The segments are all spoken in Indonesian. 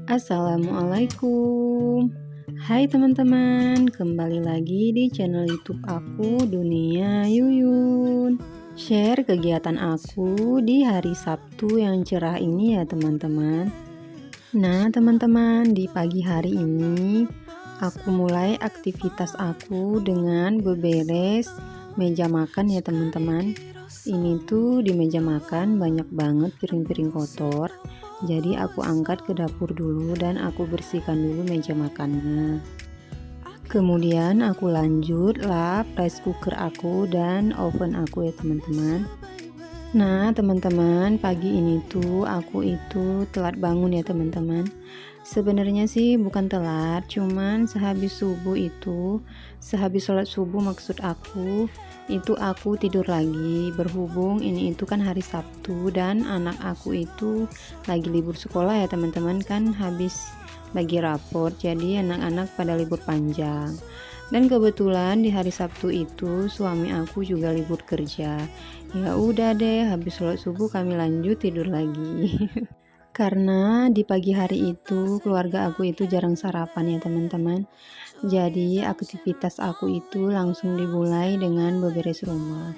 Assalamualaikum. Hai teman-teman, kembali lagi di channel YouTube aku, Dunia Yuyun. Share kegiatan aku di hari Sabtu yang cerah ini ya teman-teman. Nah teman-teman, di pagi hari ini aku mulai aktivitas aku dengan beberes meja makan ya teman-teman. Ini tuh di meja makan banyak banget piring-piring kotor. Jadi aku angkat ke dapur dulu dan aku bersihkan dulu meja makannya. Kemudian aku lanjut lap rice cooker aku dan oven aku ya teman-teman. Nah teman-teman, pagi ini tuh aku itu telat bangun ya teman-teman. Sebenarnya sih bukan telat, cuman sehabis sholat subuh maksud aku, itu aku tidur lagi. Berhubung ini itu kan hari Sabtu dan anak aku itu lagi libur sekolah ya teman-teman, kan habis bagi rapor, jadi anak-anak pada libur panjang. Dan kebetulan di hari Sabtu itu suami aku juga libur kerja. Ya udah deh, habis sholat subuh kami lanjut tidur lagi. Karena di pagi hari itu keluarga aku itu jarang sarapan ya teman-teman. Jadi aktivitas aku itu langsung dimulai dengan beberes rumah.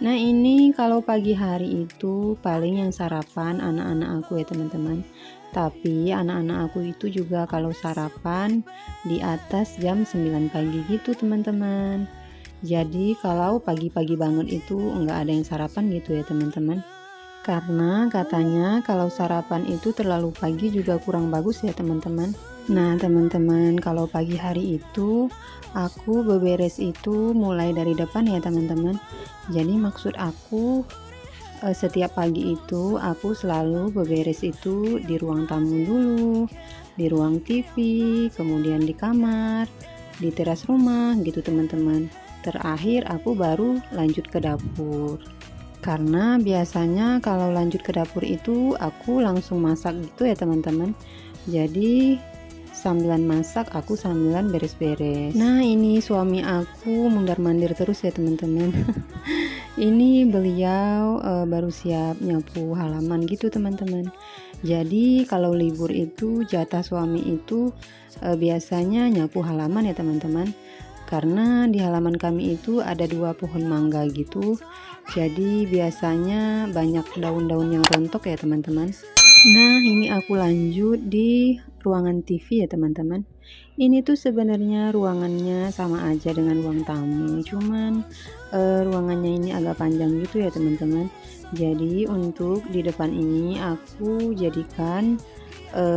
Nah ini kalau pagi hari itu paling yang sarapan anak-anak aku ya teman-teman. Tapi anak-anak aku itu juga kalau sarapan di atas jam 9 pagi gitu teman-teman. Jadi kalau pagi-pagi banget itu enggak ada yang sarapan gitu ya teman-teman. Karena katanya kalau sarapan itu terlalu pagi juga kurang bagus ya teman-teman. Nah teman-teman, kalau pagi hari itu aku beberes itu mulai dari depan ya teman-teman. Jadi maksud aku setiap pagi itu aku selalu beberes itu di ruang tamu dulu, di ruang TV, kemudian di kamar, di teras rumah gitu teman-teman. Terakhir aku baru lanjut ke dapur. Karena biasanya kalau lanjut ke dapur itu aku langsung masak gitu ya teman-teman. Jadi sambilan masak aku sambilan beres-beres. Nah ini suami aku mundar-mandir terus ya teman-teman. Ini beliau baru siap nyapu halaman gitu teman-teman. Jadi kalau libur itu jatah suami itu biasanya nyapu halaman ya teman-teman. Karena di halaman kami itu ada 2 pohon mangga gitu. Jadi biasanya banyak daun-daun yang rontok ya teman-teman. Nah ini aku lanjut di ruangan TV ya teman-teman. Ini tuh sebenarnya ruangannya sama aja dengan ruang tamu, cuman ruangannya ini agak panjang gitu ya teman-teman. Jadi untuk di depan ini aku jadikan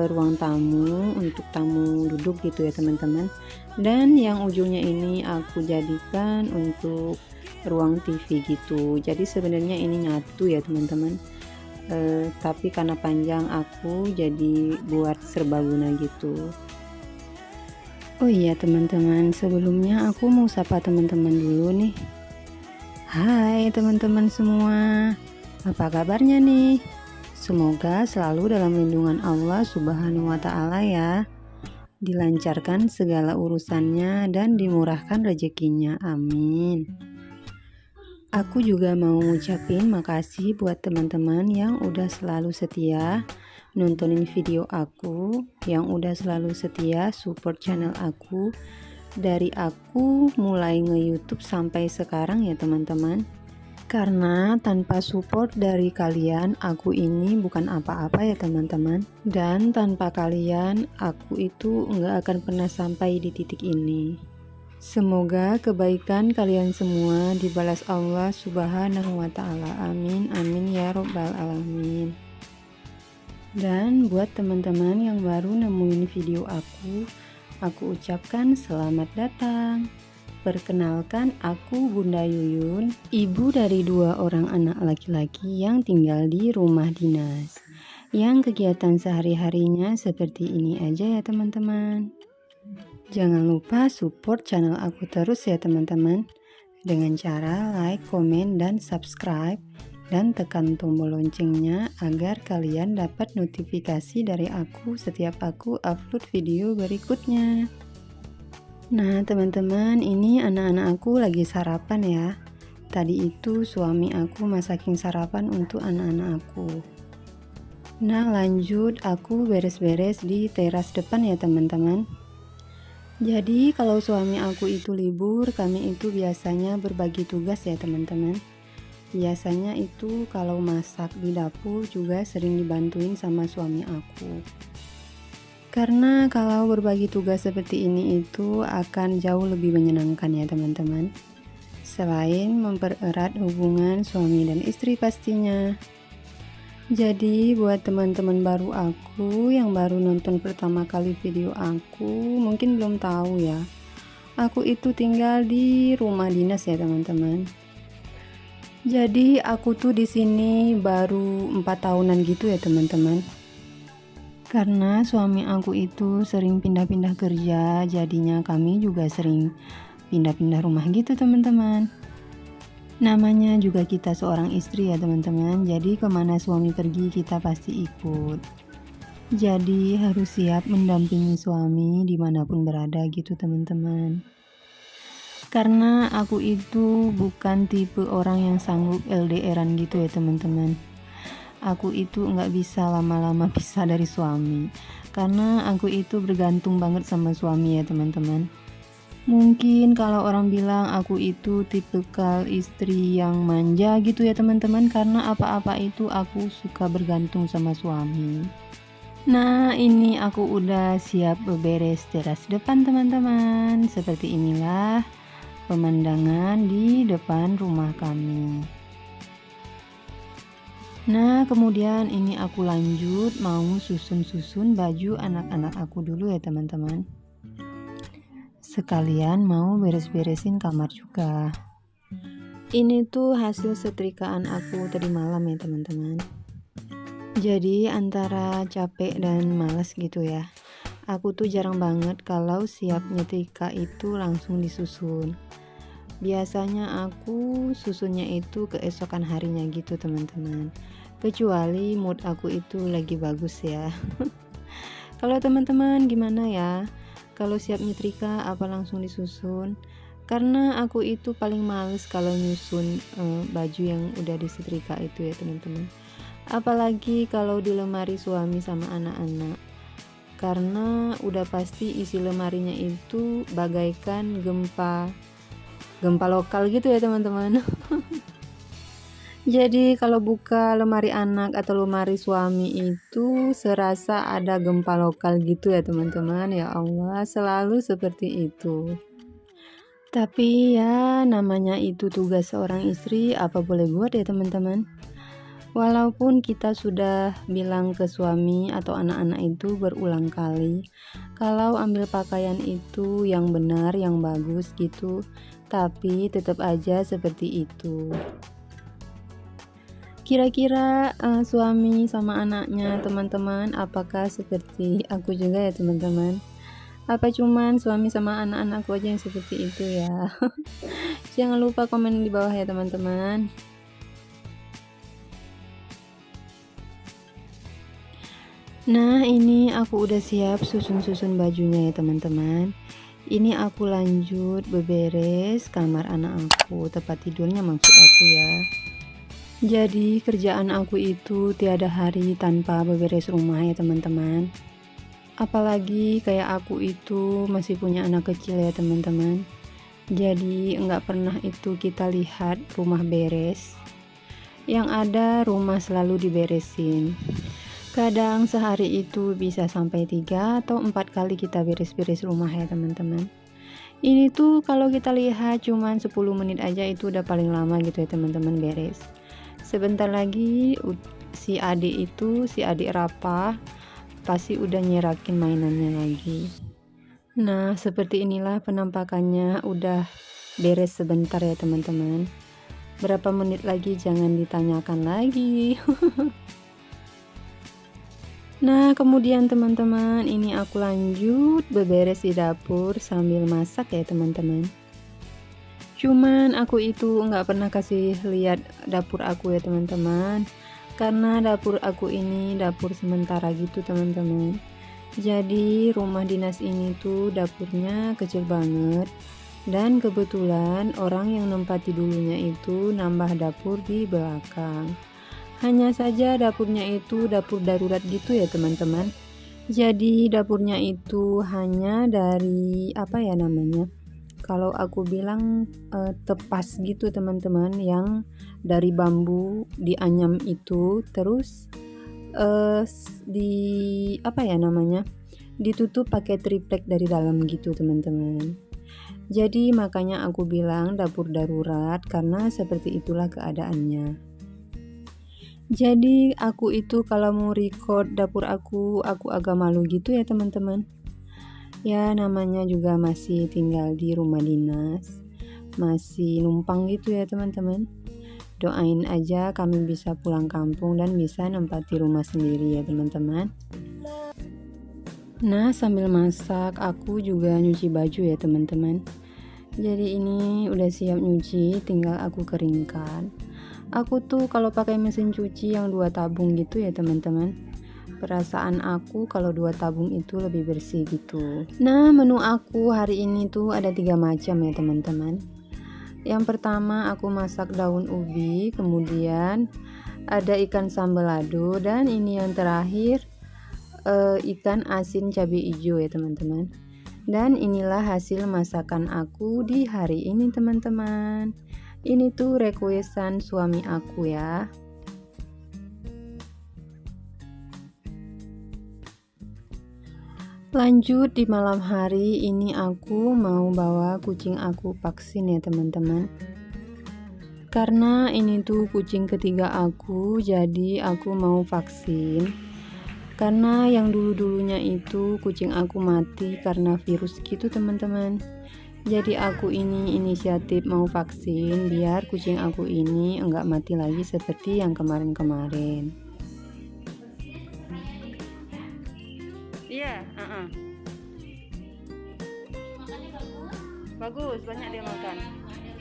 ruang tamu untuk tamu duduk gitu ya teman-teman. Dan yang ujungnya ini aku jadikan untuk ruang TV gitu. Jadi sebenarnya ini nyatu ya teman-teman. Tapi karena panjang aku jadi buat serbaguna gitu. Oh iya teman-teman, sebelumnya aku mau sapa teman-teman dulu nih. Hai teman-teman semua, apa kabarnya nih? Semoga selalu dalam lindungan Allah Subhanahu wa Ta'ala ya. Dilancarkan segala urusannya dan dimurahkan rezekinya, amin. Aku juga mau ngucapin makasih buat teman-teman yang udah selalu setia nontonin video aku, yang udah selalu setia support channel aku dari aku mulai nge-YouTube sampai sekarang ya teman-teman. Karena tanpa support dari kalian aku ini bukan apa-apa ya teman-teman. Dan tanpa kalian aku itu nggak akan pernah sampai di titik ini. Semoga kebaikan kalian semua dibalas Allah Subhanahu wa Ta'ala. Amin, amin ya Robbal Alamin. Dan buat teman-teman yang baru nemuin video aku ucapkan selamat datang. Perkenalkan, aku Bunda Yuyun, ibu dari 2 orang anak laki-laki yang tinggal di rumah dinas. Yang kegiatan sehari-harinya seperti ini aja ya teman-teman. Jangan lupa support channel aku terus ya teman-teman, dengan cara like, komen, dan subscribe, dan tekan tombol loncengnya agar kalian dapat notifikasi dari aku setiap aku upload video berikutnya. Nah teman-teman, ini anak-anak aku lagi sarapan ya. Tadi itu suami aku masakin sarapan untuk anak-anak aku. Nah, lanjut aku beres-beres di teras depan ya teman-teman. Jadi kalau suami aku itu libur, kami itu biasanya berbagi tugas ya teman-teman. Biasanya itu kalau masak di dapur juga sering dibantuin sama suami aku. Karena kalau berbagi tugas seperti ini itu akan jauh lebih menyenangkan ya teman-teman. Selain mempererat hubungan suami dan istri pastinya. Jadi buat teman-teman baru aku yang baru nonton pertama kali video aku, mungkin belum tahu ya. Aku itu tinggal di rumah dinas ya teman-teman. Jadi aku tuh di sini baru 4 tahunan gitu ya teman-teman. Karena suami aku itu sering pindah-pindah kerja, jadinya kami juga sering pindah-pindah rumah gitu teman-teman. Namanya juga kita seorang istri ya teman-teman, jadi kemana suami pergi kita pasti ikut. Jadi harus siap mendampingi suami dimanapun berada gitu teman-teman. Karena aku itu bukan tipe orang yang sanggup LDRan gitu ya teman-teman. Aku itu nggak bisa lama-lama pisah dari suami, karena aku itu bergantung banget sama suami ya teman-teman. Mungkin kalau orang bilang aku itu tipikal istri yang manja gitu ya teman-teman, karena apa-apa itu aku suka bergantung sama suami. Nah, ini aku udah siap beberes teras depan teman-teman. Seperti inilah pemandangan di depan rumah kami. Nah, kemudian ini aku lanjut mau susun-susun baju anak-anak aku dulu ya teman-teman. Sekalian mau beres-beresin kamar juga. Ini tuh hasil setrikaan aku tadi malam ya teman-teman. Jadi antara capek dan malas gitu ya. Aku tuh jarang banget kalau siap nyetrika itu langsung disusun. Biasanya aku susunnya itu keesokan harinya gitu teman-teman. Kecuali mood aku itu lagi bagus ya. Kalau teman-teman gimana ya? Kalau siap nyetrika apa langsung disusun? Karena aku itu paling males kalau nyusun baju yang udah disetrika itu ya teman-teman. Apalagi kalau di lemari suami sama anak-anak. Karena udah pasti isi lemarinya itu bagaikan gempa lokal gitu ya teman-teman. Jadi kalau buka lemari anak atau lemari suami itu serasa ada gempa lokal gitu ya teman-teman. Ya Allah, selalu seperti itu. Tapi ya namanya itu tugas seorang istri, apa boleh buat ya teman-teman. Walaupun kita sudah bilang ke suami atau anak-anak itu berulang kali, kalau ambil pakaian itu yang benar, yang bagus gitu, tapi tetap aja seperti itu. Kira-kira suami sama anaknya teman-teman apakah seperti aku juga ya teman-teman? Apa cuman suami sama anak-anakku aja yang seperti itu ya? Jangan lupa komen di bawah ya teman-teman. Nah, ini aku udah siap susun-susun bajunya ya teman-teman. Ini aku lanjut beberes kamar anak aku, tempat tidurnya maksud aku ya. Jadi kerjaan aku itu tiada hari tanpa beberes rumah ya teman-teman. Apalagi kayak aku itu masih punya anak kecil ya teman-teman. Jadi enggak pernah itu kita lihat rumah beres. Yang ada rumah selalu diberesin. Kadang sehari itu bisa sampai 3 atau 4 kali kita beres-beres rumah ya teman-teman. Ini tuh kalau kita lihat cuman 10 menit aja itu udah paling lama gitu ya teman-teman beres. Sebentar lagi si adik Rapa pasti udah nyerakin mainannya lagi. Nah, seperti inilah penampakannya udah beres sebentar ya teman-teman. Berapa menit lagi jangan ditanyakan lagi. Nah, kemudian teman-teman, ini aku lanjut beberes di dapur sambil masak ya teman-teman. Cuman aku itu nggak pernah kasih lihat dapur aku ya teman-teman, karena dapur aku ini dapur sementara gitu teman-teman. Jadi rumah dinas ini tuh dapurnya kecil banget, dan kebetulan orang yang nempati dulunya itu nambah dapur di belakang. Hanya saja dapurnya itu dapur darurat gitu ya teman-teman. Jadi dapurnya itu hanya dari apa ya namanya, kalau aku bilang tepas gitu teman-teman, yang dari bambu dianyam itu, terus di apa ya namanya, ditutup pakai triplek dari dalam gitu teman-teman. Jadi makanya aku bilang dapur darurat, karena seperti itulah keadaannya. Jadi aku itu kalau mau record dapur aku agak malu gitu ya teman-teman. Ya namanya juga masih tinggal di rumah dinas, masih numpang gitu ya teman-teman. Doain aja kami bisa pulang kampung dan bisa nempati rumah sendiri ya teman-teman. Nah sambil masak aku juga nyuci baju ya teman-teman. Jadi ini udah siap nyuci, tinggal aku keringkan. Aku tuh kalau pakai mesin cuci yang 2 tabung gitu ya teman-teman, perasaan aku kalau 2 tabung itu lebih bersih gitu. Nah menu aku hari ini tuh ada 3 macam ya teman-teman. Yang pertama aku masak daun ubi, kemudian ada ikan sambelado, dan ini yang terakhir ikan asin cabai hijau ya teman-teman. Dan inilah hasil masakan aku di hari ini teman-teman. Ini tuh requestan suami aku ya. Lanjut di malam hari ini aku mau bawa kucing aku vaksin ya teman-teman. Karena ini tuh kucing ketiga aku, jadi aku mau vaksin. Karena yang dulu-dulunya itu kucing aku mati karena virus gitu teman-teman. Jadi aku ini inisiatif mau vaksin biar kucing aku ini enggak mati lagi seperti yang kemarin-kemarin. Iya, bagus, banyak dia makan.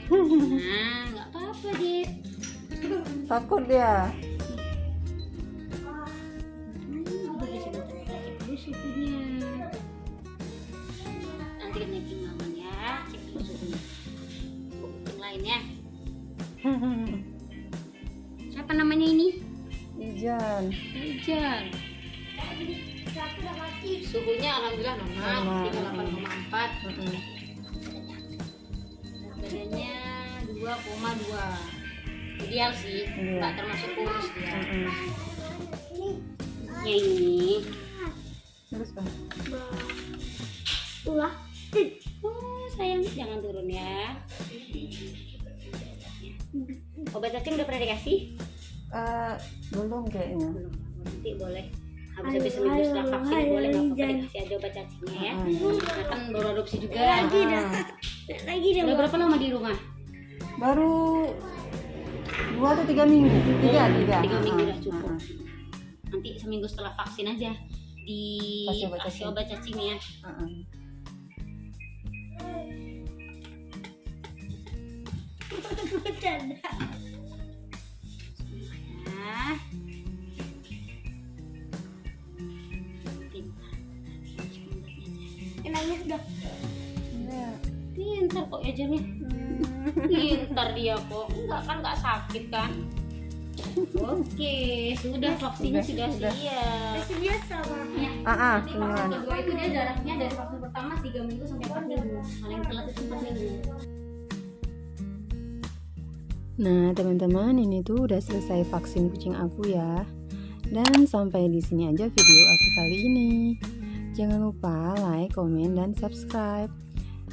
Nah, nggak apa-apa Dit. Takut dia. Udah bisa cek dulu suhunya. Nanti naikin maman ya, cek dulu suhunya. Yang lain ya. Siapa namanya ini? Ijan. Hujan. Suhunya alhamdulillah normal, 38,4. Badannya 2,2. Ideal sih, nggak termasuk kurus dia. Yang ini Terus Bang. tulah. Oh sayang, jangan turun ya. Obat cacing udah pernah dikasih? Belum kayaknya. Belum. Nanti boleh. Habis seminggu setelah vaksin boleh nggak apa-apa dikasih aja obat cacingnya ya. Nah, kan baru adopsi juga. Lagi dah. Udah berapa lama di rumah? Baru 2 atau 3 minggu. 3 minggu udah cukup. Nanti seminggu setelah vaksin aja dikasih obat cacingnya. Nah, Nangis dah. pintar kok ya Jen ya. Pintar dia kok. Enggak kan, nggak sakit kan? Oke, sudah vaksinnya sudah siap. Masih biasa mah. Ya. Nanti vaksin kedua itu dia jaraknya dari vaksin pertama 3 minggu sampai 4 minggu. Paling telat itu 4 minggu. Nah, teman-teman, ini tuh udah selesai vaksin kucing aku ya. Dan sampai di sini aja video aku kali ini. Jangan lupa like, komen, dan subscribe.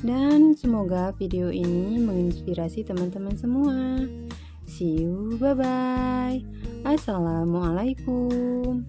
Dan semoga video ini menginspirasi teman-teman semua. See you, bye-bye. Assalamualaikum.